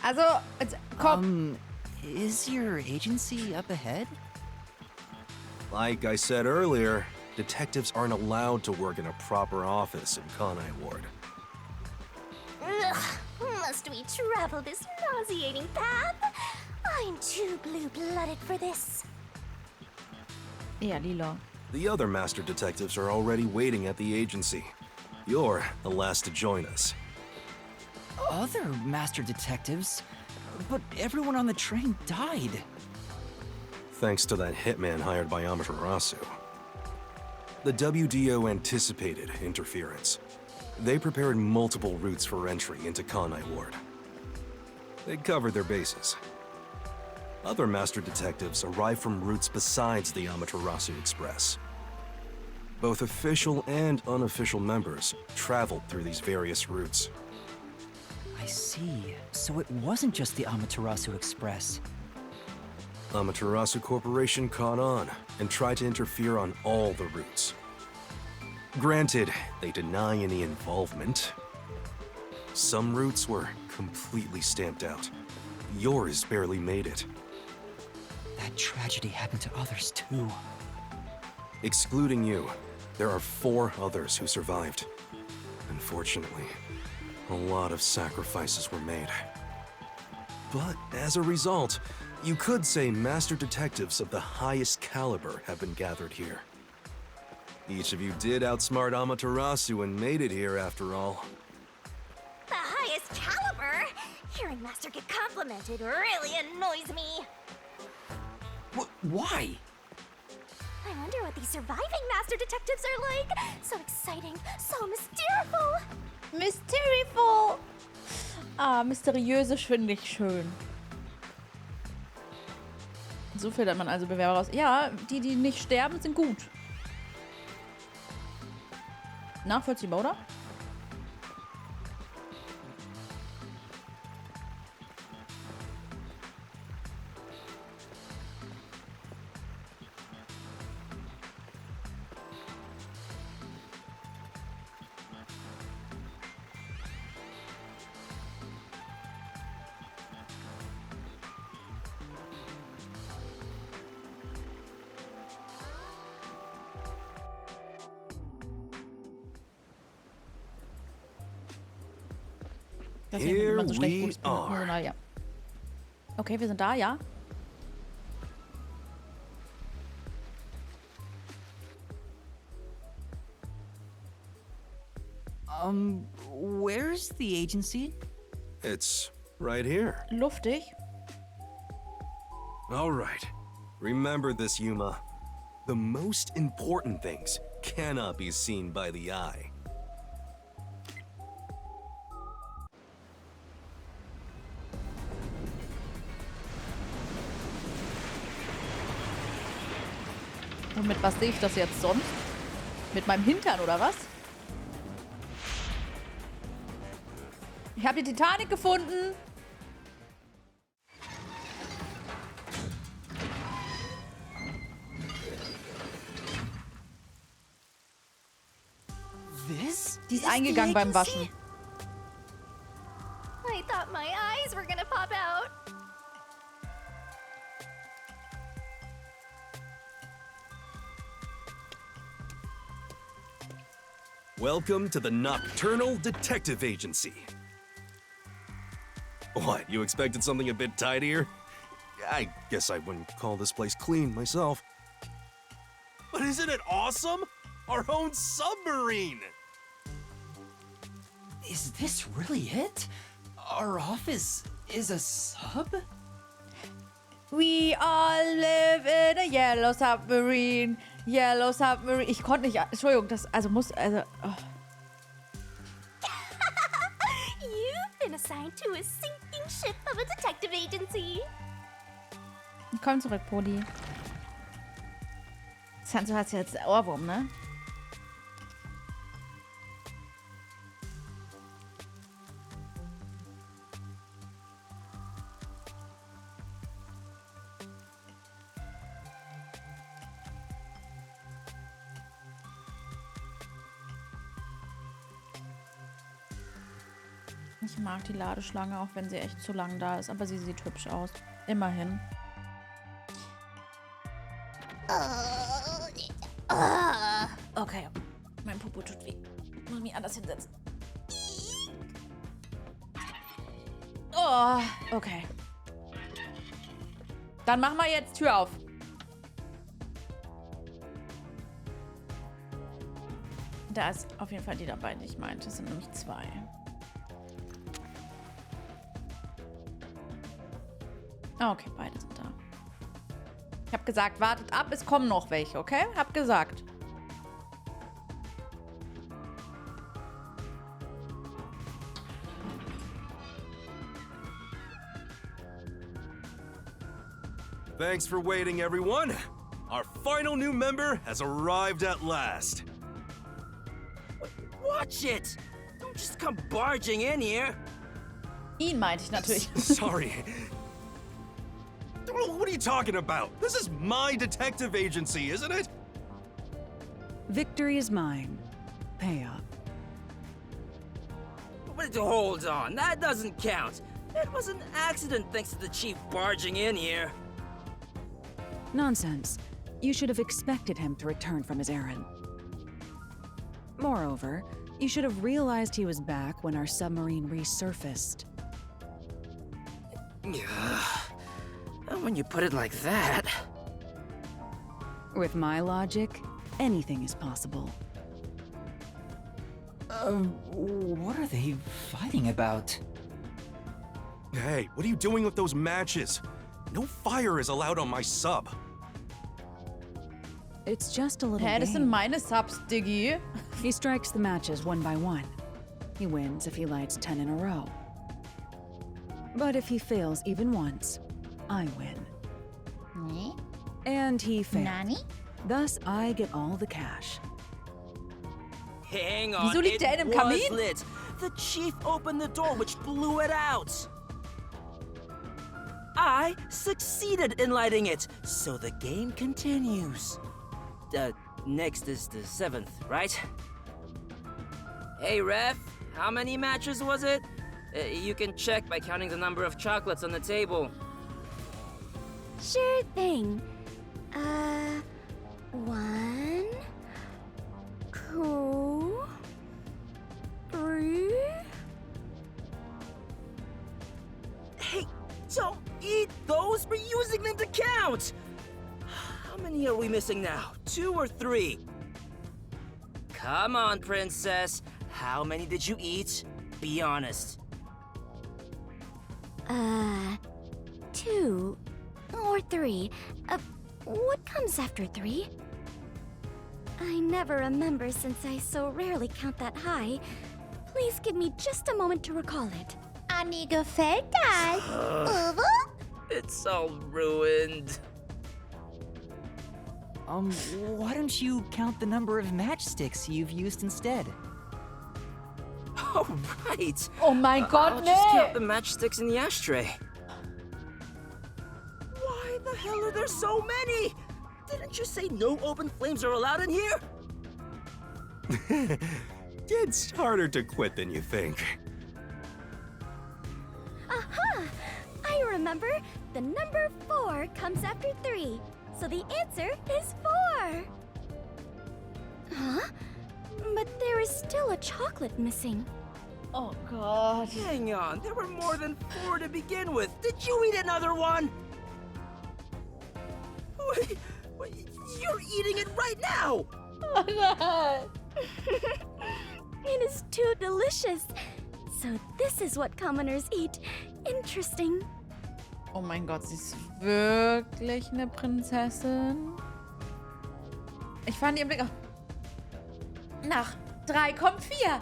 Also, komm. Is your agency up ahead? Like I said earlier, detectives aren't allowed to work in a proper office in Kanai Ward. Ugh, must we travel this nauseating path? I'm too blue-blooded for this. Ja, lila. The other master detectives are already waiting at the agency. You're the last to join us. Other master detectives? But everyone on the train died. Thanks to that hitman hired by Amaterasu. The WDO anticipated interference. They prepared multiple routes for entry into Kanai Ward. They covered their bases. Other master detectives arrived from routes besides the Amaterasu Express. Both official and unofficial members traveled through these various routes. I see. So it wasn't just the Amaterasu Express. Amaterasu Corporation caught on and tried to interfere on all the routes. Granted, they deny any involvement. Some routes were completely stamped out. Yours barely made it. That tragedy happened to others too. Excluding you, there are 4 others who survived. Unfortunately, a lot of sacrifices were made. But as a result, you could say master detectives of the highest caliber have been gathered here. Each of you did outsmart Amaterasu and made it here after all. The highest caliber? Hearing Master get complimented really annoys me. Why? I wonder what these surviving Master Detectives are like. So exciting, so mysteriful. Mysteriful. Ah, mysteriöse finde ich schön. So filtert man also Bewerber raus. Ja, die nicht sterben, sind gut. Nachvollziehbar, oder? Here man so schlecht we Personal, are. ja. Okay, wir sind da, ja. Where's the agency? It's right here. Luftig. All right. Remember this, Yuma. The most important things cannot be seen by the eye. Und mit was sehe ich das jetzt sonst? Mit meinem Hintern oder was? Ich habe die Titanic gefunden. Die ist eingegangen beim Waschen. I thought my eyes were gonna pop out. Welcome to the Nocturnal Detective Agency. What, you expected something a bit tidier? I guess I wouldn't call this place clean myself. But isn't it awesome? Our own submarine! Is this really it? Our office is a sub? We all live in a yellow submarine. Yellow submarine. Ich konnte nicht. Entschuldigung, das muss. Oh. You've been assigned to a sinking ship of a detective agency. Komm zurück, Poli. Sansu hat jetzt Ohrwurm, ne? Ich mag die Ladeschlange, auch wenn sie echt zu lang da ist. Aber sie sieht hübsch aus. Immerhin. Okay. Mein Popo tut weh. Ich muss mich anders hinsetzen. Oh, okay. Dann machen wir jetzt Tür auf. Da ist auf jeden Fall die dabei, die ich meinte. Es sind nämlich 2. Ah, okay, beide sind da. Ich habe gesagt, wartet ab, es kommen noch welche, okay? Hab gesagt. Thanks for waiting, everyone. Our final new member has arrived at last. Watch it! Don't just come barging in here. Ihn meinte ich natürlich. Sorry. What are you talking about? This is my detective agency, isn't it? Victory is mine. Pay up. But hold on, that doesn't count. It was an accident thanks to the chief barging in here. Nonsense. You should have expected him to return from his errand. Moreover, you should have realized he was back when our submarine resurfaced. When you put it like that... With my logic, anything is possible. What are they fighting about? Hey, what are you doing with those matches? No fire is allowed on my sub. It's just a little Hä, das sind game. meine Subs, Diggi. He strikes the matches one by one. He wins if he lights 10 in a row. But if he fails even once, I win. Ne? And he failed. Nani? Thus, I get all the cash. Hang on, Wieso liegt der in einem was Kamin? lit. The chief opened the door, which blew it out. I succeeded in lighting it, so the game continues. Next is the 7th, right? Hey, ref, how many matches was it? You can check by counting the number of chocolates on the table. Sure thing. 1, 2, 3. Hey, don't eat those! We're using them to count! How many are we missing now? 2 or 3? Come on, princess. How many did you eat? Be honest. 2 or 3. What comes after 3? I never remember since I so rarely count that high. Please give me just a moment to recall it. Annie gefällt das. It's all ruined. Why don't you count the number of matchsticks you've used instead? Oh, right. Oh mein Gott, I'll just count the nee. matchsticks in the ashtray. Why the hell are there so many? Didn't you say no open flames are allowed in here? It's harder to quit than you think. Aha! I remember. The number 4 comes after 3. So the answer is 4. Huh? But there is still a chocolate missing. Oh Gott. Hang on, there were more than 4 to begin with. Did you eat another one? Wait, you're eating it right now! Oh Gott. It is too delicious. So this is what commoners eat. Interesting. Oh mein Gott, sie ist wirklich eine Prinzessin. Ich fand ihren Blick auch. Nach 3 kommt 4.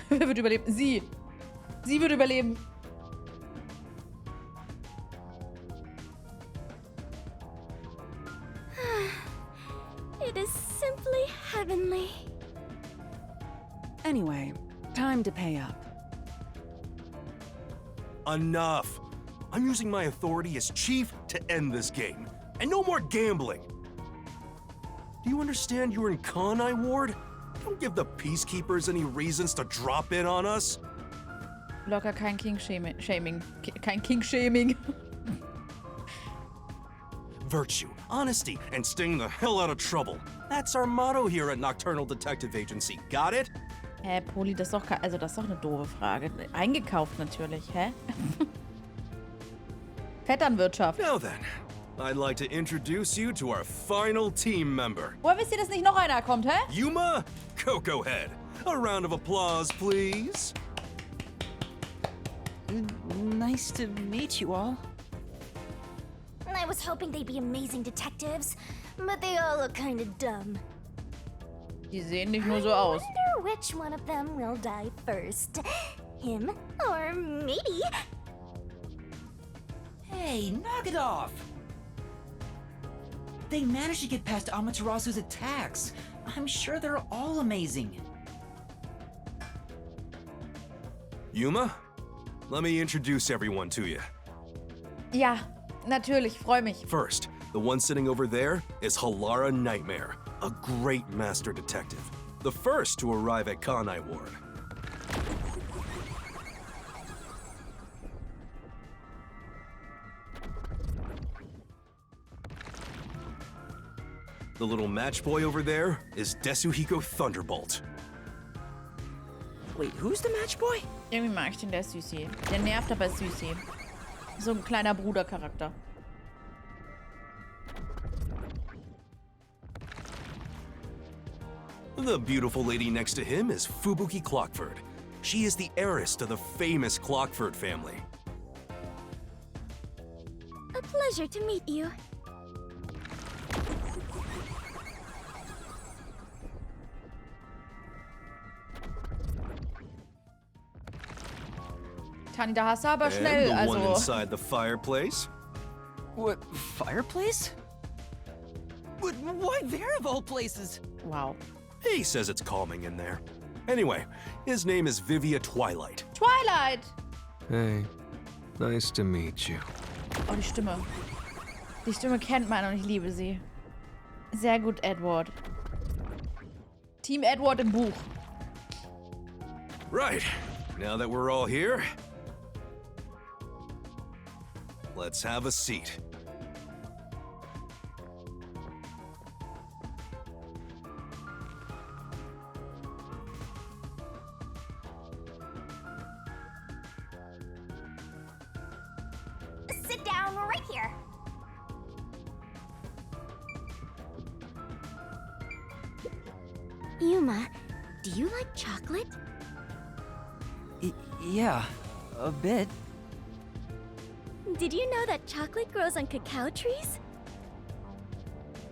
Wer wird überleben? Sie. Sie wird überleben. It is simply heavenly. Anyway, time to pay up. Enough. I'm using my authority as chief to end this game. And no more gambling. Do you understand you're in Kanai Ward? Don't give the peacekeepers any reasons to drop in on us. Locker kein King-Shaming. Kein King-Shaming. Virtue, honesty, and staying the hell out of trouble. That's our motto here at Nocturnal Detective Agency. Got it? Hä, Poli, das ist doch, also das ist doch eine doofe Frage. Eingekauft natürlich, hä? Vetternwirtschaft. Now then, I'd like to introduce you to our final team member. Woher wisst ihr, dass nicht noch einer kommt, hä? Yuma Coco Head. A round of applause, please. Nice to meet you all. I was hoping they'd be amazing detectives, but they all look kind of dumb. Die sehen nicht nur so aus. I wonder which one of them will die first. Him or me? Hey, knock it off! They managed to get past Amaterasu's attacks. I'm sure they're all amazing. Yuma, let me introduce everyone to you. Ja, natürlich, freu mich. First, the one sitting over there is Halara Nightmare, a great master detective. The first to arrive at Kanai Ward. The little match boy over there is Desuhiko Thunderbolt. Wait, who's the match boy? Irgendwie mag ich den, der ist süßi. Der nervt, aber ist süßi. So ein kleiner Brudercharakter. The beautiful lady next to him is Fubuki Clockford. She is the heiress to the famous Clockford family. A pleasure to meet you. Tani, da hast du aber And schnell, the one also... inside the fireplace? What, fireplace? But why there of all places? Wow. He says it's calming in there. Anyway, his name is Vivia Twilight. Twilight! Hey, nice to meet you. Oh, die Stimme. Die Stimme kennt man und ich liebe sie. Sehr gut, Edward. Team Edward im Buch. Right, now that we're all here, let's have a seat. Sit down right here. Yuma, do you like chocolate? Yeah, a bit. Did you know that chocolate grows on cacao trees?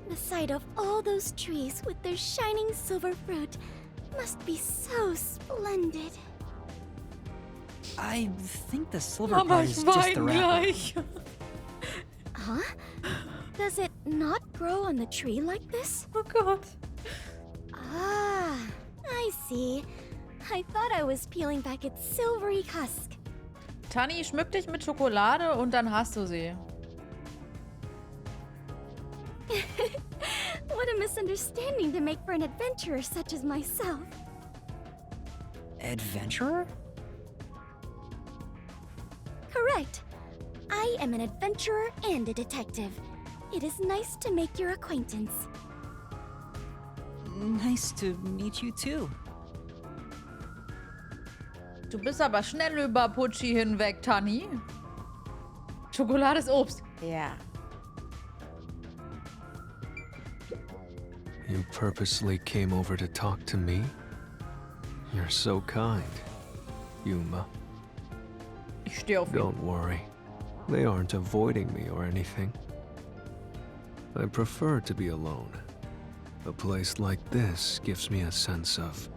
The sight of all those trees with their shining silver fruit must be so splendid. I think the silver Mama, part ich is just the weine wrapper. gleich. Huh? Does it not grow on the tree like this? Oh Gott. Ah, I see. I thought I was peeling back its silvery husk. Tani, schmück dich mit Schokolade und dann hast du sie. What a misunderstanding to make for an adventurer such as myself. Adventurer? Correct. I am an adventurer and a detective. It is nice to make your acquaintance. Nice to meet you too. Du bist aber schnell über Pucci hinweg, Tani. Schokolade ist Obst. Ja. You purposely came over to talk to me? You're so kind, Yuma. Ich stehe auf ihn. Don't worry. They aren't avoiding me or anything. I prefer to be alone. A place like this gives me a sense of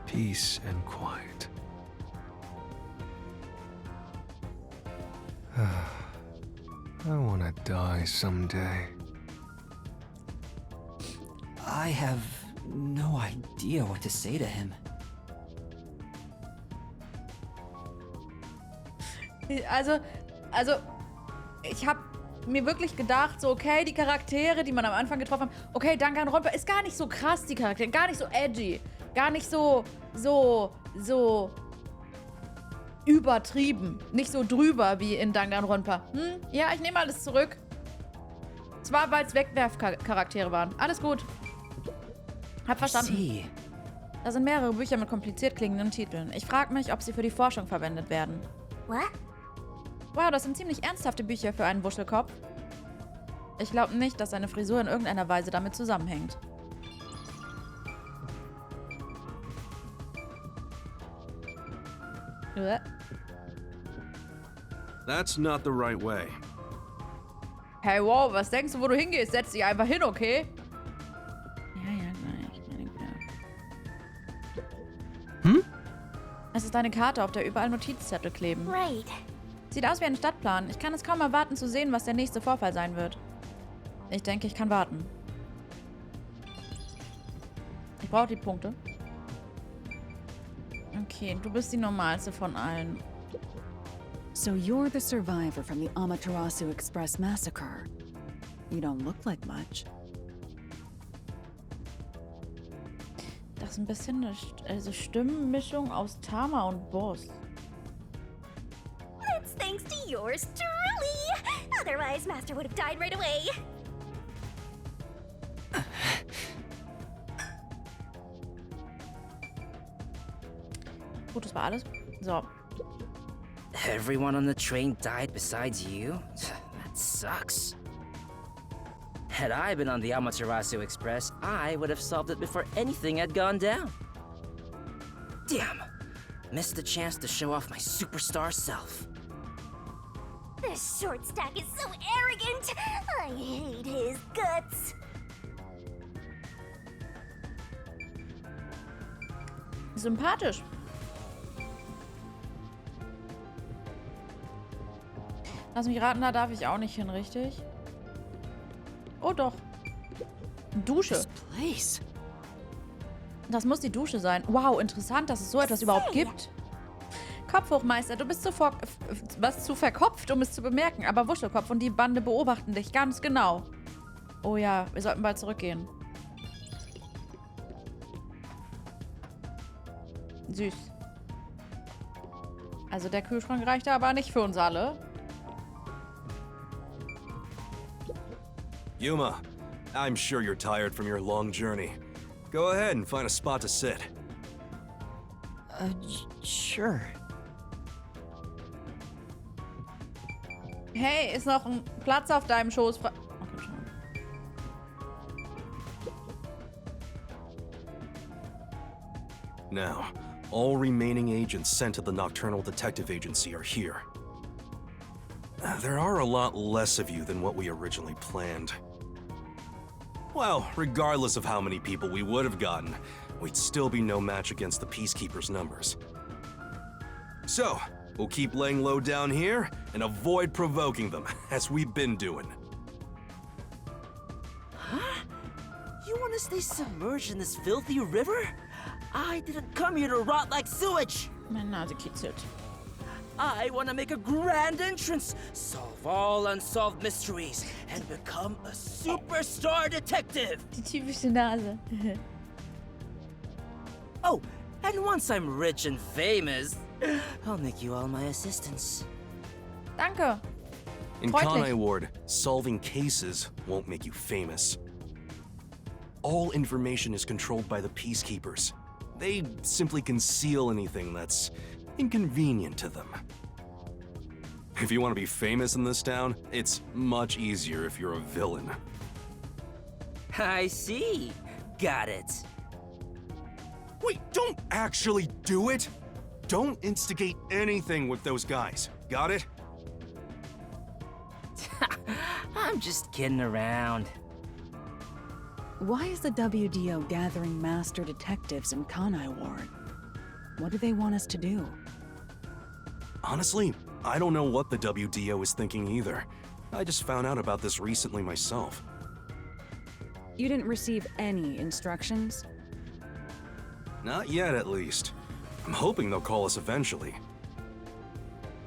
peace and quiet. I want to die someday. I have no idea what to say to him. Also, ich habe mir wirklich gedacht, so, okay, die Charaktere, die man am Anfang getroffen hat, okay, Danganronpa ist gar nicht so krass, die Charaktere, gar nicht so edgy. Gar nicht so übertrieben. Nicht so drüber wie in Danganronpa. Ja, ich nehme alles zurück. Zwar, weil es Wegwerfcharaktere waren. Alles gut. Hab verstanden. See. Da sind mehrere Bücher mit kompliziert klingenden Titeln. Ich frage mich, ob sie für die Forschung verwendet werden. What? Wow, das sind ziemlich ernsthafte Bücher für einen Wuschelkopf. Ich glaube nicht, dass seine Frisur in irgendeiner Weise damit zusammenhängt. That's not the right way. Hey, wow, was denkst du, wo du hingehst? Setz dich einfach hin, okay? Ja, gleich. Es ist eine Karte, auf der überall Notizzettel kleben. Right. Sieht aus wie ein Stadtplan. Ich kann es kaum erwarten zu sehen, was der nächste Vorfall sein wird. Ich denke, ich kann warten. Ich brauche die Punkte. Okay, du bist die normalste von allen. So you're the survivor from the Amaterasu Express massacre. You don't look like much. Das ist ein bisschen eine Stimmenmischung aus Tama und Boss. It's thanks to yours truly. Otherwise, Master would have died right away. Gut, das war alles. So. Everyone on the train died besides you? That sucks. Had I been on the Amaterasu Express, I would have solved it before anything had gone down. Damn. Missed the chance to show off my superstar self. This short stack is so arrogant. I hate his guts. Sympathisch. Lass mich raten, da darf ich auch nicht hin, richtig? Oh doch. Dusche. This place. Das muss die Dusche sein. Wow, interessant, dass es so etwas überhaupt gibt. Kopf hoch, Meister. Du bist zu verkopft, um es zu bemerken. Aber Wuschelkopf und die Bande beobachten dich ganz genau. Oh ja, wir sollten bald zurückgehen. Süß. Also der Kühlschrank reicht aber nicht für uns alle. Yuma, I'm sure you're tired from your long journey. Go ahead and find a spot to sit. Sure. Hey, ist noch ein Platz auf deinem Schoß frei? Okay, schon. Now, all remaining agents sent to the Nocturnal Detective Agency are here. There are a lot less of you than what we originally planned. Well, regardless of how many people we would have gotten, we'd still be no match against the Peacekeepers' numbers. So, we'll keep laying low down here and avoid provoking them, as we've been doing. Huh? You want to stay submerged in this filthy river? I didn't come here to rot like sewage! Meine Nase kitzelt. I want to make a grand entrance, solve all unsolved mysteries, and become a superstar detective! Die typische Nase. Oh, and once I'm rich and famous, I'll make you all my assistants. Danke. In Freundlich. Kanai Ward, solving cases won't make you famous. All information is controlled by the Peacekeepers. They simply conceal anything that's inconvenient to them. If you want to be famous in this town, it's much easier if you're a villain. I see. Got it. Wait, don't actually do it! Don't instigate anything with those guys. Got it? I'm just kidding around. Why is the WDO gathering master detectives in Kanai Ward? What do they want us to do? Honestly, I don't know what the WDO is thinking either. I just found out about this recently myself. You didn't receive any instructions? Not yet, at least. I'm hoping they'll call us eventually.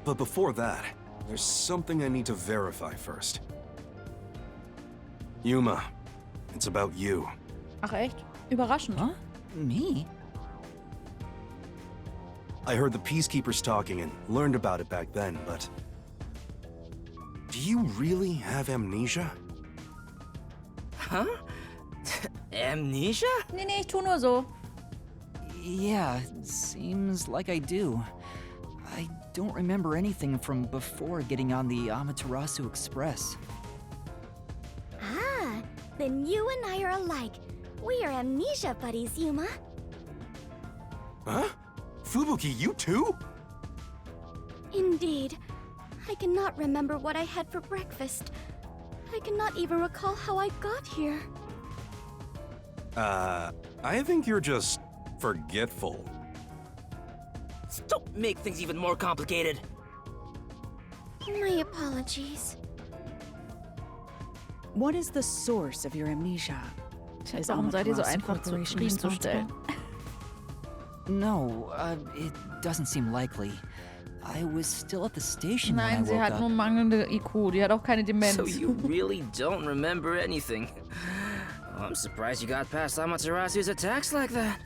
But before that, there's something I need to verify first. Yuma, it's about you. Ach echt? Überraschend. Huh? Me? I heard the peacekeepers talking and learned about it back then, but... Do you really have amnesia? Huh? Amnesia? Nee, ich tu nur so. Yeah, seems like I do. I don't remember anything from before getting on the Amaterasu Express. Ah, then you and I are alike. We are amnesia buddies, Yuma. Huh? Fubuki, you too? Indeed. I cannot remember what I had for breakfast. I cannot even recall how I got here. I think you're just forgetful. Don't make things even more complicated. My apologies. What is the source of your amnesia? Is Warum seid ihr so Amaterasu einfach Corporation zufriedenzustellen? No, it doesn't seem likely. I was still at the station when I Nein, sie woke hat nur up. mangelnde IQ. Die hat auch keine Demenz. So you really don't remember anything. I'm surprised you got past Amaterasu's attacks like that.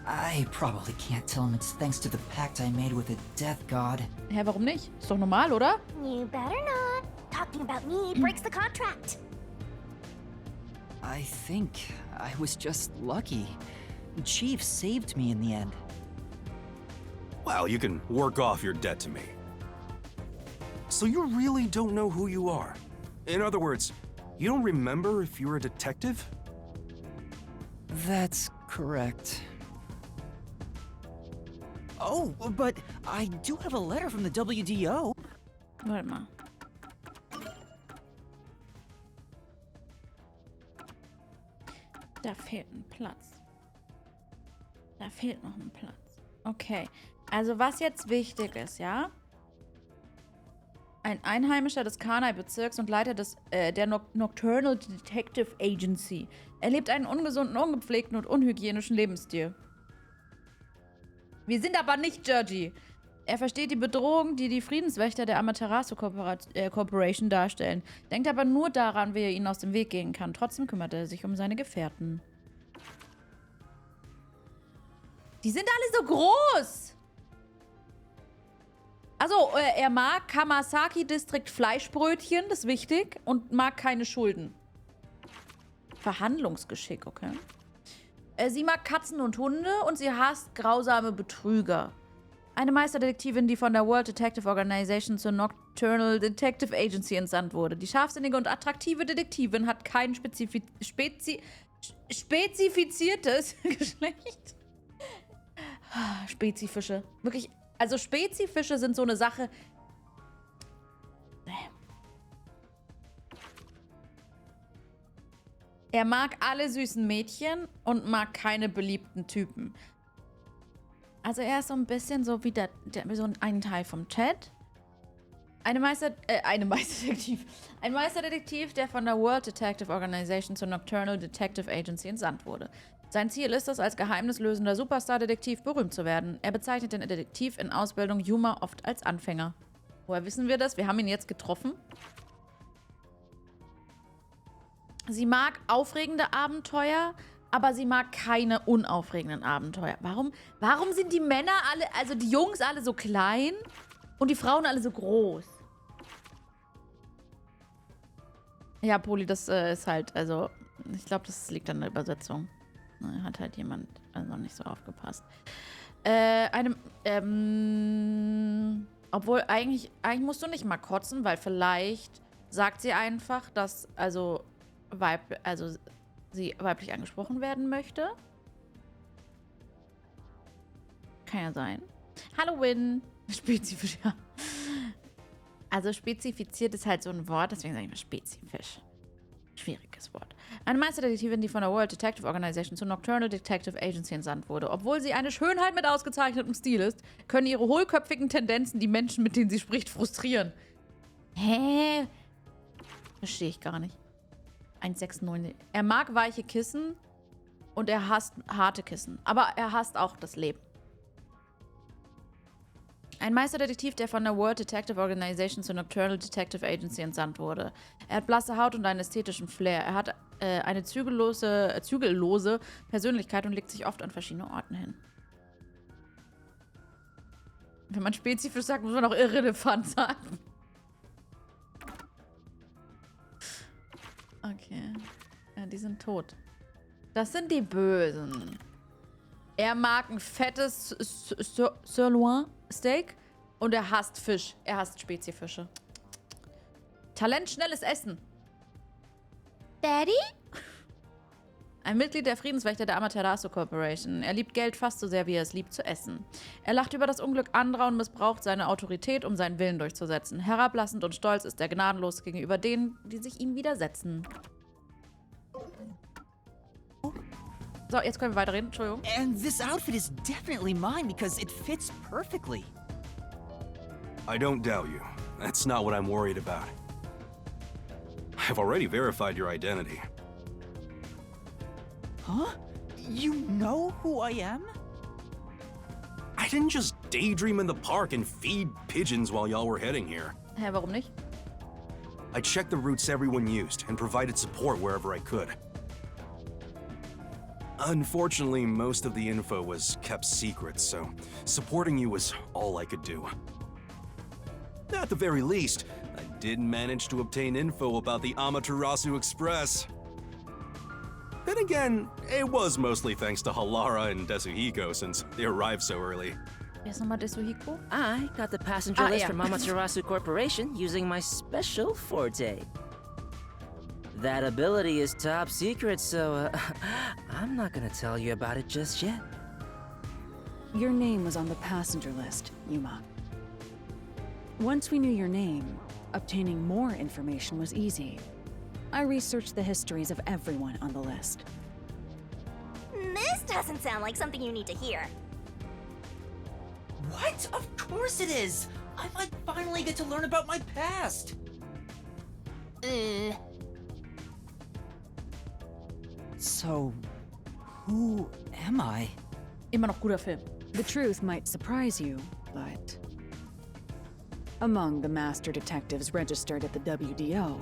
I probably can't tell him it's thanks to the pact I made with the death god. Hä, warum nicht? Ist doch normal, oder? You better not. Talking about me breaks the contract. I think I was just lucky. Chief saved me in the end. Well, you can work off your debt to me. So you really don't know who you are? In other words, you don't remember if you're a detective? That's correct. Oh, but I do have a letter from the WDO. Warte mal. Da fehlt ein Platz. Da fehlt noch ein Platz. Okay. Also was jetzt wichtig ist, ja? Ein Einheimischer des Kanai-Bezirks und Leiter der Nocturnal Detective Agency. Er lebt einen ungesunden, ungepflegten und unhygienischen Lebensstil. Wir sind aber nicht Georgie. Er versteht die Bedrohung, die die Friedenswächter der Amaterasu Corporation darstellen. Denkt aber nur daran, wie er ihnen aus dem Weg gehen kann. Trotzdem kümmert er sich um seine Gefährten. Die sind alle so groß! Also, er mag Kamasaki-Distrikt Fleischbrötchen, das ist wichtig, und mag keine Schulden. Verhandlungsgeschick, okay. Sie mag Katzen und Hunde und sie hasst grausame Betrüger. Eine Meisterdetektivin, die von der World Detective Organization zur Nocturnal Detective Agency entsandt wurde. Die scharfsinnige und attraktive Detektivin hat kein spezifiziertes Geschlecht. Spezifische. Wirklich, also Spezifische sind so eine Sache. Er mag alle süßen Mädchen und mag keine beliebten Typen. Also er ist so ein bisschen so wie so ein Teil vom Chat. Ein Meisterdetektiv, der von der World Detective Organization zur Nocturnal Detective Agency entsandt wurde. Sein Ziel ist es, als geheimnislösender Superstar-Detektiv berühmt zu werden. Er bezeichnet den Detektiv in Ausbildung Yuma oft als Anfänger. Woher wissen wir das? Wir haben ihn jetzt getroffen. Sie mag aufregende Abenteuer, aber sie mag keine unaufregenden Abenteuer. Warum sind die Männer alle, also die Jungs alle so klein und die Frauen alle so groß? Ja, Poli, das ist halt, also, ich glaube, das liegt an der Übersetzung. Hat halt jemand also nicht so aufgepasst. Obwohl, eigentlich musst du nicht mal kotzen, weil vielleicht sagt sie einfach, dass, sie weiblich angesprochen werden möchte. Kann ja sein. Halloween. Spezifisch, ja. Also spezifiziert ist halt so ein Wort, deswegen sage ich mal spezifisch. Schwieriges Wort. Eine Meisterdetektivin, die von der World Detective Organization zur Nocturnal Detective Agency entsandt wurde. Obwohl sie eine Schönheit mit ausgezeichnetem Stil ist, können ihre hohlköpfigen Tendenzen die Menschen, mit denen sie spricht, frustrieren. Hä? Verstehe ich gar nicht. 169. Er mag weiche Kissen und er hasst harte Kissen. Aber er hasst auch das Leben. Ein Meisterdetektiv, der von der World Detective Organization zur Nocturnal Detective Agency entsandt wurde. Er hat blasse Haut und einen ästhetischen Flair. Er hat eine zügellose Persönlichkeit und legt sich oft an verschiedene Orten hin. Wenn man spezifisch sagt, muss man auch irrelevant sagen. Okay. Ja, die sind tot. Das sind die Bösen. Er mag ein fettes Sirloin-Steak und er hasst Fisch. Er hasst Spezifische. Talent, schnelles Essen. Daddy? Ein Mitglied der Friedenswächter der Amaterasu Corporation. Er liebt Geld fast so sehr, wie er es liebt zu essen. Er lacht über das Unglück anderer und missbraucht seine Autorität, um seinen Willen durchzusetzen. Herablassend und stolz ist er gnadenlos gegenüber denen, die sich ihm widersetzen. So, jetzt können wir weiterreden. Entschuldigung. And this outfit is definitely mine because it fits perfectly. I don't doubt you. That's not what I'm worried about. I've already verified your identity. Huh? You know who I am? I didn't just daydream in the park and feed pigeons while y'all were heading here. Hä, warum nicht? I checked the routes everyone used and provided support wherever I could. Unfortunately, most of the info was kept secret, so supporting you was all I could do. At the very least, I did manage to obtain info about the Amaterasu Express. Then again, it was mostly thanks to Halara and Desuhiko since they arrived so early. Wer ist nochmal Desuhiko? I got the passenger list yeah. from Amaterasu Corporation using my special forte. That ability is top secret, so I'm not gonna tell you about it just yet. Your name was on the passenger list, Yuma. Once we knew your name, obtaining more information was easy. I researched the histories of everyone on the list. This doesn't sound like something you need to hear. What? Of course it is! I might finally get to learn about my past! So, who am I? Immer noch guter Film. The truth might surprise you, but among the master detectives registered at the WDO,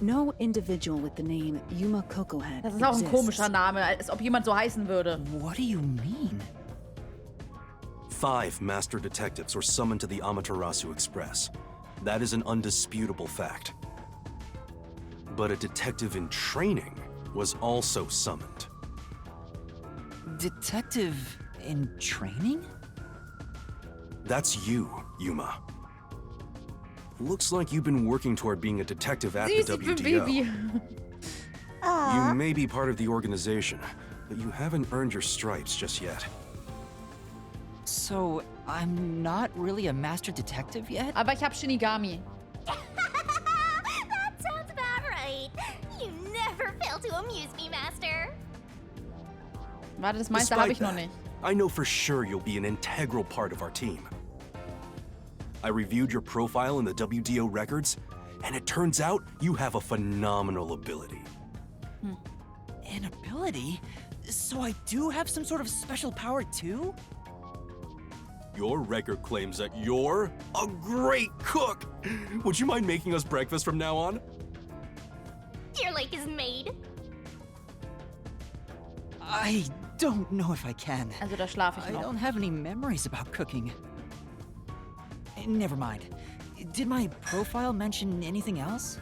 no individual with the name Yuma Kokohead Das ist auch ein exists. komischer Name, als ob jemand so heißen würde. What do you mean? 5 master detectives were summoned to the Amaterasu Express. That is an undisputable fact. But a detective in training was also summoned. Detective in training? That's you, Yuma. Looks like you've been working toward being a detective at Süß, the ich bin WDO. Baby. You may be part of the organization, but you haven't earned your stripes just yet. So, I'm not really a master detective yet? Aber ich habe Shinigami. That sounds about right. You never fail to amuse me, Master. Warte, das Meister habe ich noch Despite nicht. that, I know for sure you'll be an integral part of our team. I reviewed your profile in the WDO records, and it turns out you have a phenomenal ability. An ability? So I do have some sort of special power too? Your record claims that you're a great cook. Would you mind making us breakfast from now on? Your lake is made. I don't know if I can. Also da schlafe ich I noch. don't have any memories about cooking. Never mind. Did my profile mention anything else?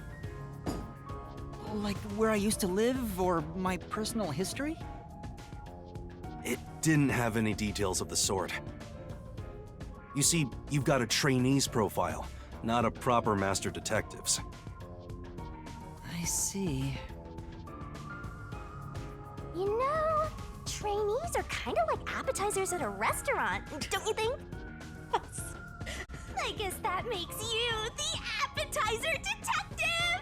Like where I used to live or my personal history? It didn't have any details of the sort. You see, you've got a trainee's profile, not a proper master detective's. I see. You know, trainees are kind of like appetizers at a restaurant, don't you think? I guess that makes you the appetizer detective!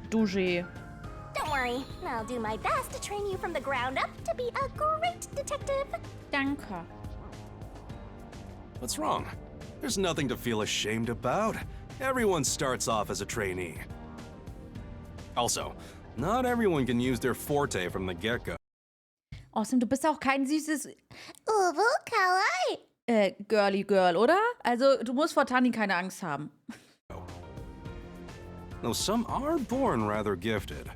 Dusche. Don't worry, I'll do my best to train you from the ground up to be a great detective. Danke. What's wrong? There's nothing to feel ashamed about. Everyone starts off as a trainee. Also, not everyone can use their forte from the get-go. Außerdem, du bist auch kein süßes Uwu kawaii. Girly Girl, oder? Also, du musst vor Tani keine Angst haben. Though some are born rather gifted.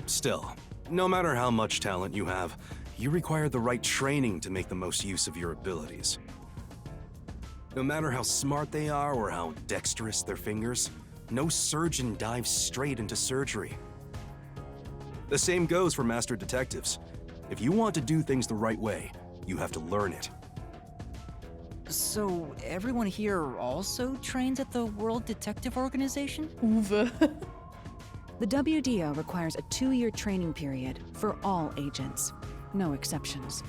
Still, No matter how much talent you have, you require the right training to make the most use of your abilities. No matter how smart they are or how dexterous their fingers, no surgeon dives straight into surgery. The same goes for master detectives. If you want to do things the right way, you have to learn it. So, everyone here also trains at the World Detective Organization? Uwe. The WDO requires a 2-year training period for all agents, no exceptions.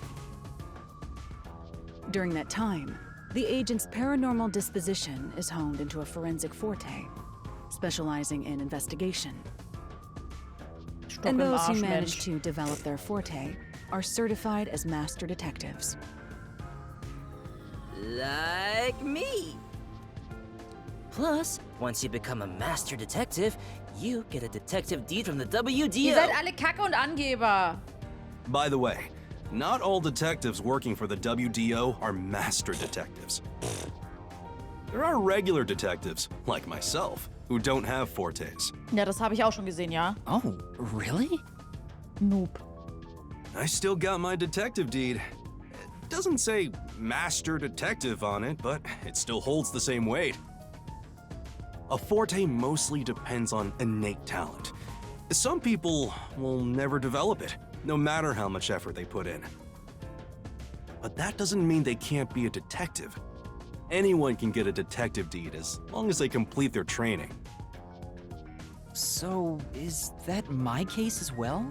During that time, the agent's paranormal disposition is honed into a forensic forte, specializing in investigation. And those who manage to develop their forte are certified as master detectives. Like me. Plus, once you become a master detective, you get a detective deed from the WDO. Ihr seid alle Kacke und Angeber. By the way, not all detectives working for the WDO are master detectives. There are regular detectives, like myself, who don't have fortes. Ja, das habe ich auch schon gesehen, ja. Oh, really? Noob. I still got my detective deed. It doesn't say master detective on it, but it still holds the same weight. A forte mostly depends on innate talent. Some people will never develop it, no matter how much effort they put in. But that doesn't mean they can't be a detective. Anyone can get a detective deed as long as they complete their training. So, is that my case as well?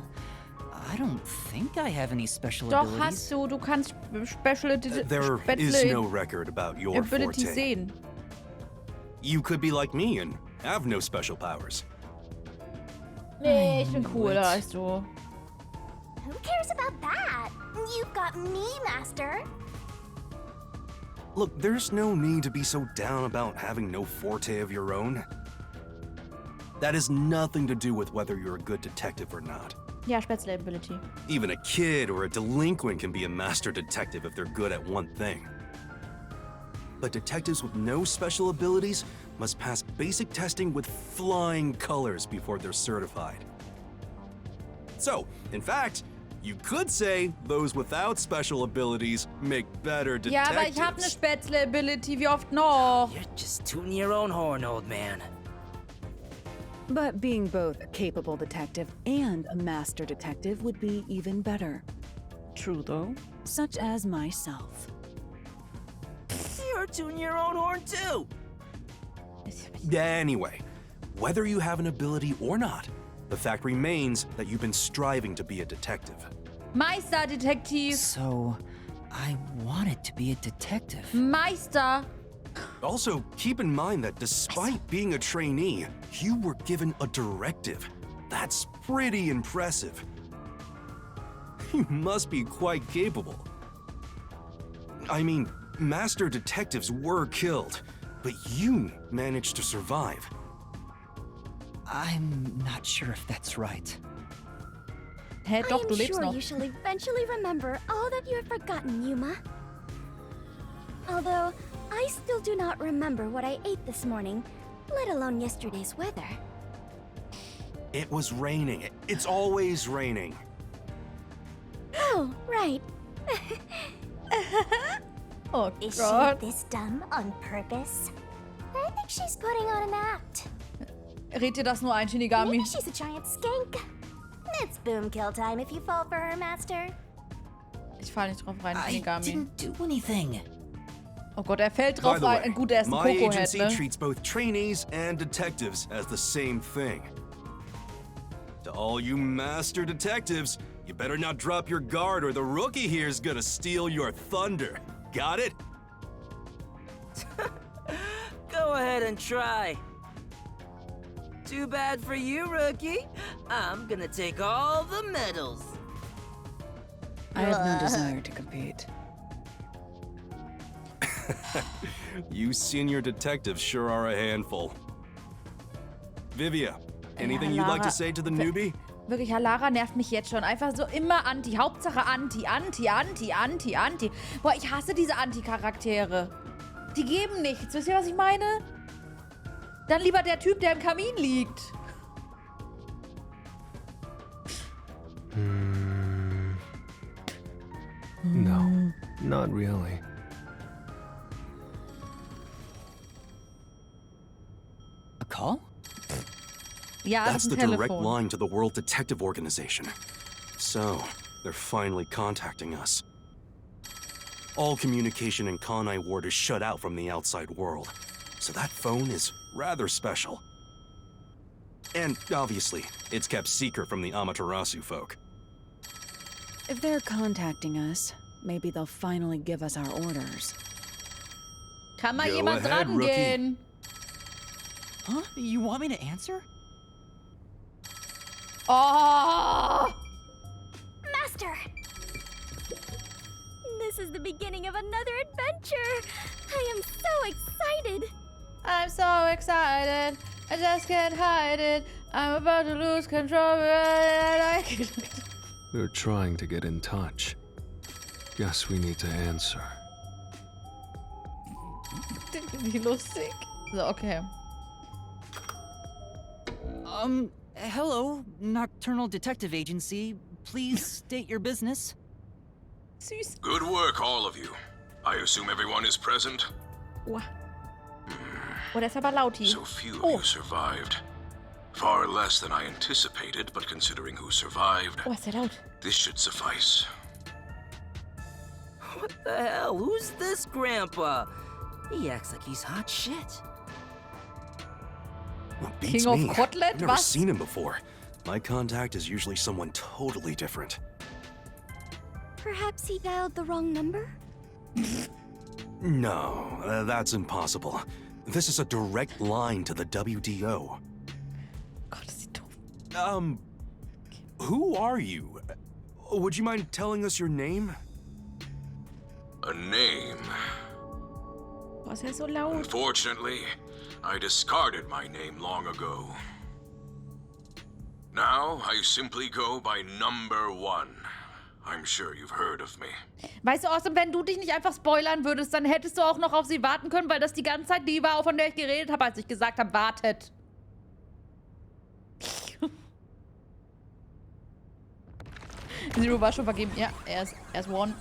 I don't think I have any special Doch, abilities. hast du. Du kannst Special There is no record about your Abilities forte. sehen. You could be like me and have no special powers. Nee, ich bin cooler als du. Who cares about that? You've got me, Master. Look, there's no need to be so down about having no forte of your own. That has nothing to do with whether you're a good detective or not. Ja, Spätzle Ability. Even a kid or a delinquent can be a master detective if they're good at one thing. But detectives with no special abilities must pass basic testing with flying colors before they're certified. So, in fact, you could say those without special abilities make better Ja, detectives. aber ich habe eine Spätzle Ability. Wie oft noch? You're just tooting your own horn, old man. But being both a capable detective and a master detective would be even better. True, though. Such as myself. You're tooting your own horn too. Anyway, whether you have an ability or not, the fact remains that you've been striving to be a detective. Meisterdetektiv. So, I wanted to be a detective. Meister. Also, keep in mind that despite being a trainee, you were given a directive. That's pretty impressive. You must be quite capable. I mean, master detectives were killed, but you managed to survive. I'm not sure if that's right. Hä, doch, I du am lebst sure noch. you shall eventually remember all that you have forgotten, Yuma. Although, I still do not remember what I ate this morning, let alone yesterday's weather. It was raining. It's always raining. Oh, right. Oh Is Gott. she this dumb on purpose? I think she's putting on an act. Red dir das nur ein, Shinigami? Maybe she's a giant skink. It's boom kill time if you fall for her, Master. Ich fall nicht drauf rein, I Shinigami. didn't do anything. Oh Gott, er fällt By drauf the rein. way, Gut, er ist ein my Coco-Head, agency ne? treats both trainees and detectives as the same thing. To all you master detectives, you better not drop your guard or the rookie here's gonna steal your thunder. Got it? Go ahead and try. Too bad for you, rookie. I'm gonna take all the medals. I have no desire to compete. You senior detectives sure are a handful. Vivia, anything you'd like to Lara, say to the newbie? Wirklich, Herr Lara nervt mich jetzt schon. Einfach so immer Anti. Hauptsache Anti, Anti, Anti, Anti, Anti. Boah, ich hasse diese Anti-Charaktere. Die geben nichts. Wisst ihr, was ich meine? Dann lieber der Typ, der im Kamin liegt. Not really. A call? Ja, That's das the ist ein direct Telefon. line to the World Detective Organization. So, they're finally contacting us. All communication in Kanai Ward is shut out from the outside world, so that phone is rather special. And obviously, it's kept secret from the Amaterasu folk. If they're contacting us, maybe they'll finally give us our orders. Kann mal Go jemand ahead, dran gehen? Huh? You want me to answer? Oh! Master! This is the beginning of another adventure! I am so excited! I'm so excited. I just can't hide it. I'm about to lose control. I like it. They're trying to get in touch. Guess we need to answer. Wie lustig. So, okay. Hello, Nocturnal Detective Agency. Please state your business. Süß. Good work, all of you. I assume everyone is present? Oh, der ist aber laut hier. So few of Oh. you survived. Far less than I anticipated, but considering who survived, Oh, ist der laut. this should suffice. What the hell? Who's this grandpa? He acts like he's hot shit. Well, beats King of me. Kotlet? I've never Was? seen him before. My contact is usually someone totally different. Perhaps he dialed the wrong number? No, that's impossible. This is a direct line to the WDO. Gott, ist sie doof. Who are you? Would you mind telling us your name? A name. Boah, ist er so laut. Unfortunately, I discarded my name long ago. Now, I simply go by number 1. I'm sure you've heard of me. Weißt du, Awesome, wenn du dich nicht einfach spoilern würdest, dann hättest du auch noch auf sie warten können, weil das die ganze Zeit die war, von der ich geredet habe, als ich gesagt habe, wartet. Zero war schon vergeben. Ja, er ist one.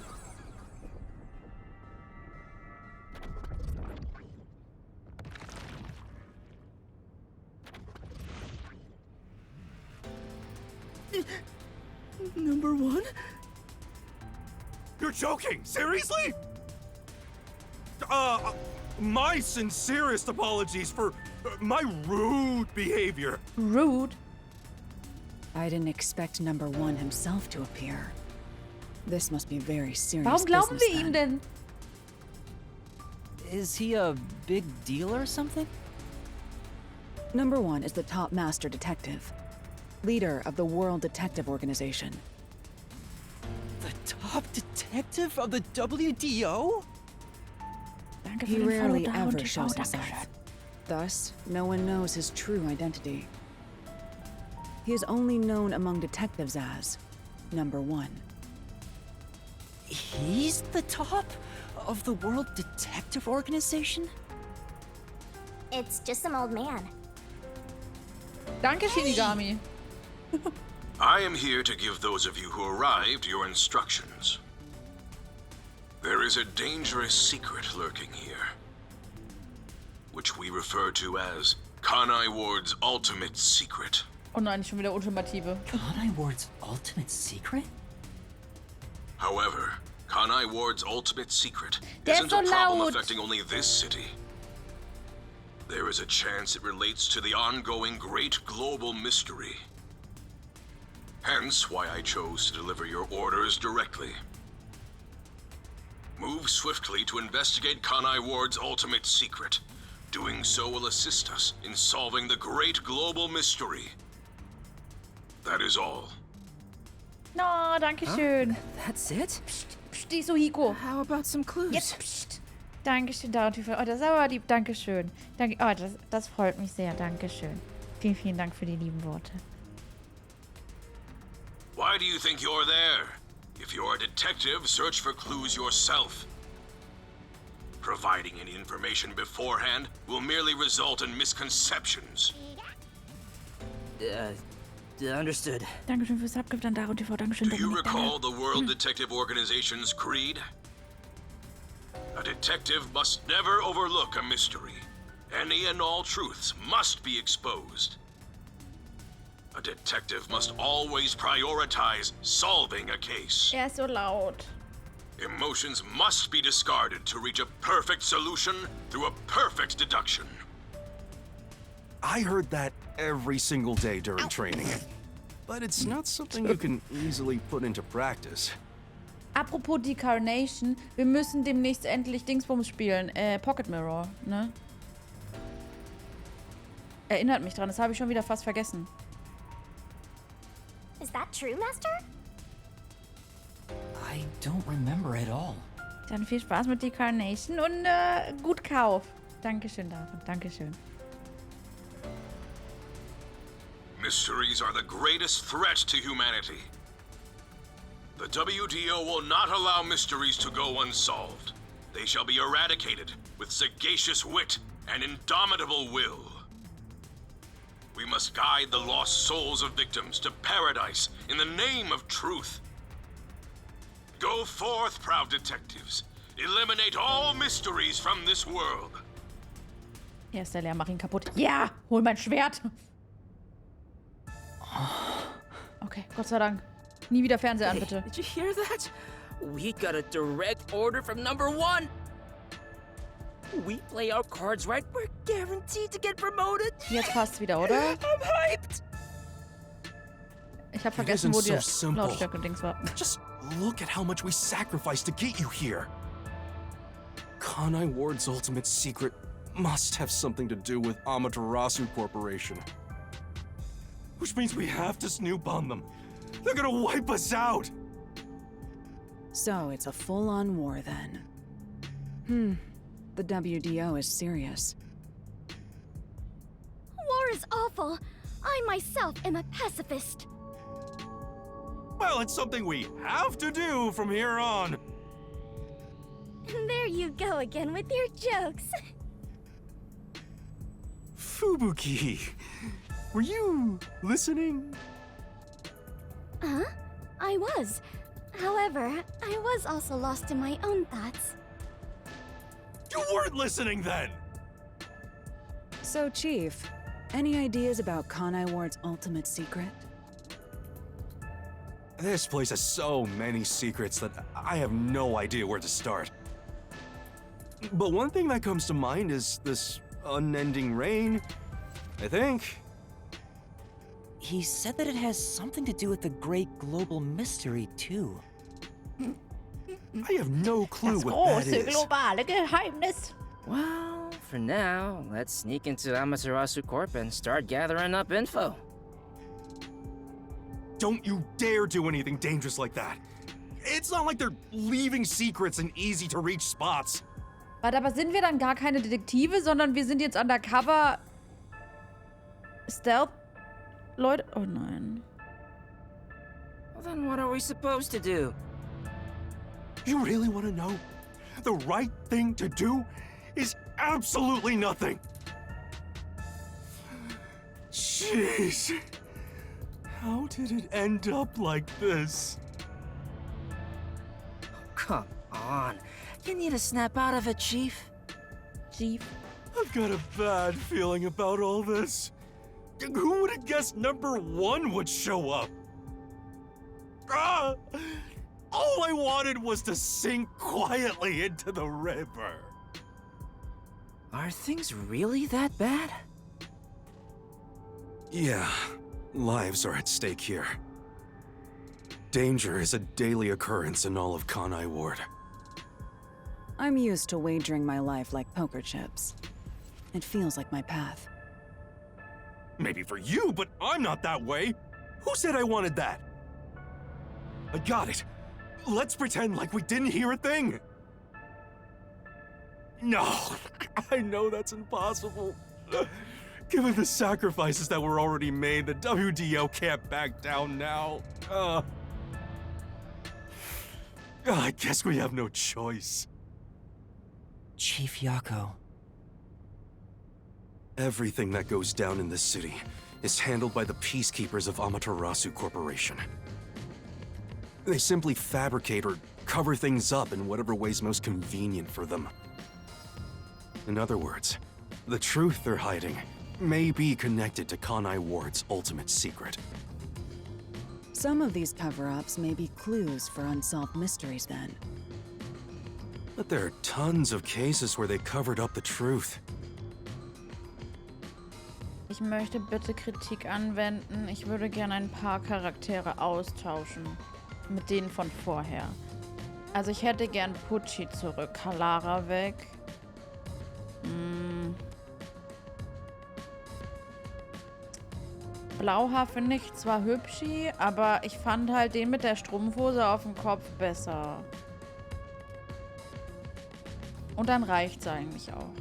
Number 1? You're joking! Seriously? My sincerest apologies for my rude behavior. Rude. I didn't expect number 1 himself to appear. This must be very serious Warum glauben business wir ihm then. denn? Is he a big deal or something? Number 1 is the top master detective, leader of the World Detective Organization. The top detective of the WDO? Danke He für den rarely Follow-down, ever TV, shows Dankeschön. himself. Thus, no one knows his true identity. He is only known among detectives as number 1. He's the top of the World Detective Organization? It's just some old man. Danke, Shinigami. I am here to give those of you who arrived your instructions. There is a dangerous secret lurking here, which we refer to as Kanai Ward's ultimate secret. Oh nein, schon wieder Ultimative. Kanai Ward's ultimate secret? However, Kanai Ward's ultimate secret Der isn't ist so a problem laut. affecting only this city. There is a chance it relates to the ongoing great global mystery. Hence why I chose to deliver your orders directly. Move swiftly to investigate Kanai Ward's ultimate secret. Doing so will assist us in solving the great global mystery. That is all. No, danke schön. That's it? Psst, die Suhiko. How about some clues? Jetzt, psst. Dankeschön, Dauertv. Oh, das ist aber lieb. Dankeschön. Danke. Oh, das freut mich sehr. Dankeschön. Vielen, vielen Dank für die lieben Worte. Why do you think you're there? If you're a detective, search for clues yourself. Providing any information beforehand will merely result in misconceptions. Understood. Dankeschön fürs Subgift an Dauertv. Dankeschön. Do you Dominik, danke. recall the World Detective Organization's creed? A detective must never overlook a mystery. Any and all truths must be exposed. A detective must always prioritize solving a case. Er ist so laut. Emotions must be discarded to reach a perfect solution through a perfect deduction. I heard that every single day during training. But it's not something you can easily put into practice. Apropos Decarnation, wir müssen demnächst endlich Dingsbums spielen. Pocket Mirror, ne? Erinnert mich dran, das habe ich schon wieder fast vergessen. Is that true, Master? I don't remember at all. Dann viel Spaß mit Decarnation und gut Kauf. Dankeschön davon, Dankeschön. Mysteries are the greatest threat to humanity. The WDO will not allow mysteries to go unsolved. They shall be eradicated with sagacious wit and indomitable will. We must guide the lost souls of victims to paradise in the name of truth. Go forth, proud detectives. Eliminate all mysteries from this world. Hier ist der Lärm, mach ihn kaputt. Ja, hol mein Schwert. Okay, Gott sei Dank. Nie wieder Fernseher an, bitte. Did you hear that? We got a direct order from #1. We play our cards right, we're guaranteed to get promoted. Jetzt passt's wieder, oder? I'm hyped. Ich hab vergessen, wo die so simple. Lautstärke-Dings war. Just look at how much we sacrificed to get you here. Kanai Ward's ultimate secret must have something to do with Amaterasu Corporation. Which means we have to snoop on them. They're gonna wipe us out! So it's a full-on war then. The WDO is serious. War is awful. I myself am a pacifist. Well, it's something we have to do from here on. There you go again with your jokes. Fubuki, were you listening? Huh? I was. However, I was also lost in my own thoughts. You weren't listening then! So, Chief, any ideas about Kanai Ward's ultimate secret? This place has so many secrets that I have no idea where to start. But one thing that comes to mind is this unending rain, I think. He said that it has something to do with the great global mystery, too. I have no clue Das what that große is. globale Geheimnis. Well, for now, let's sneak into Amaterasu Corp and start gathering up info. Don't you dare do anything dangerous like that. It's not like they're leaving secrets in easy-to-reach spots. Warte, aber sind wir dann gar keine Detektive, sondern wir sind jetzt undercover Stealth? Leute, oh nein. Well, then what are we supposed to do? You really want to know? The right thing to do is absolutely nothing. Jeez. How did it end up like this? Come on. You need to snap out of it, Chief. Chief. I've got a bad feeling about all this. Who would have guessed #1 would show up? Ah! All I wanted was to sink quietly into the river. Are things really that bad? Yeah, lives are at stake here. Danger is a daily occurrence in all of Kanai Ward. I'm used to wagering my life like poker chips. It feels like my path. Maybe for you, but I'm not that way. Who said I wanted that? I got it. Let's pretend like we didn't hear a thing. No, I know that's impossible. Given the sacrifices that were already made, the WDO can't back down now. I guess we have no choice. Chief Yako. Everything that goes down in this city is handled by the peacekeepers of Amaterasu Corporation. They simply fabricate or cover things up in whatever way's most convenient for them. In other words, the truth they're hiding may be connected to Kanai Ward's ultimate secret. Some of these cover-ups may be clues for unsolved mysteries then. But there are tons of cases where they covered up the truth. Ich möchte bitte Kritik anwenden. Ich würde gerne ein paar Charaktere austauschen. Mit denen von vorher. Also ich hätte gern Pucci zurück. Kalara weg. Blauhaar finde ich zwar hübschi, aber ich fand halt den mit der Strumpfhose auf dem Kopf besser. Und dann reicht's eigentlich auch.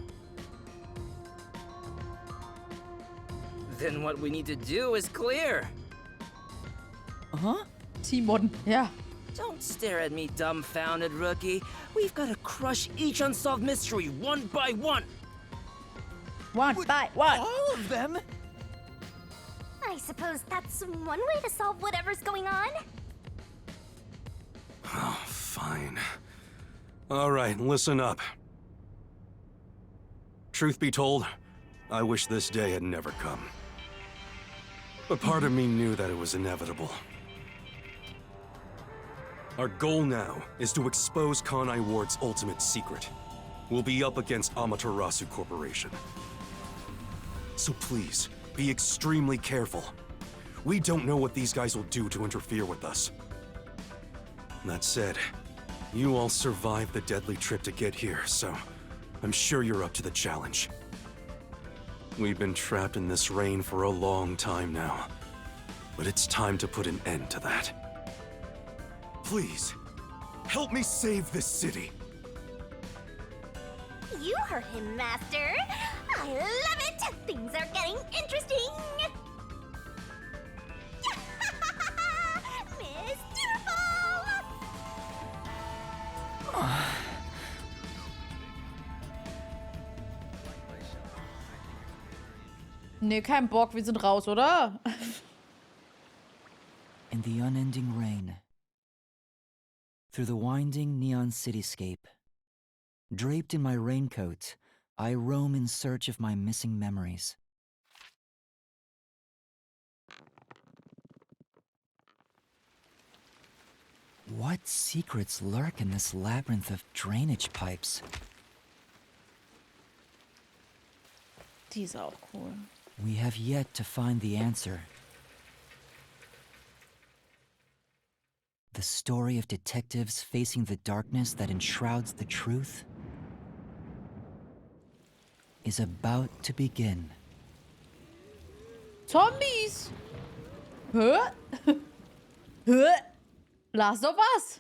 Then what we need to do is clear. Huh? Timon, ja. Don't stare at me, dumbfounded rookie. We've got to crush each unsolved mystery one by one. One by one. All of them? I suppose that's one way to solve whatever's going on. Oh, fine. All right, listen up. Truth be told, I wish this day had never come. But part of me knew that it was inevitable. Our goal now is to expose Kanai Ward's ultimate secret. We'll be up against Amaterasu Corporation. So please, be extremely careful. We don't know what these guys will do to interfere with us. That said, you all survived the deadly trip to get here, so I'm sure you're up to the challenge. We've been trapped in this rain for a long time now, but it's time to put an end to that. Please, help me save this city. You heard him, Master. I love it. Things are getting interesting. Nee, kein Bock, wir sind raus, oder? In the unending rain, through the winding neon cityscape, draped in my raincoat, I roam in search of my missing memories. What secrets lurk in this labyrinth of drainage pipes? Die ist auch cool. We have yet to find the answer. The story of detectives facing the darkness that enshrouds the truth is about to begin. Zombies! Hä? Hä? Lass doch was!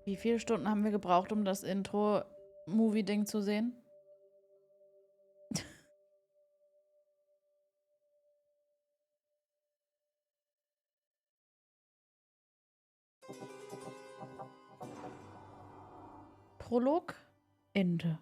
Wie viele Stunden haben wir gebraucht, um das Intro-Movie-Ding zu sehen? Prolog? Ende.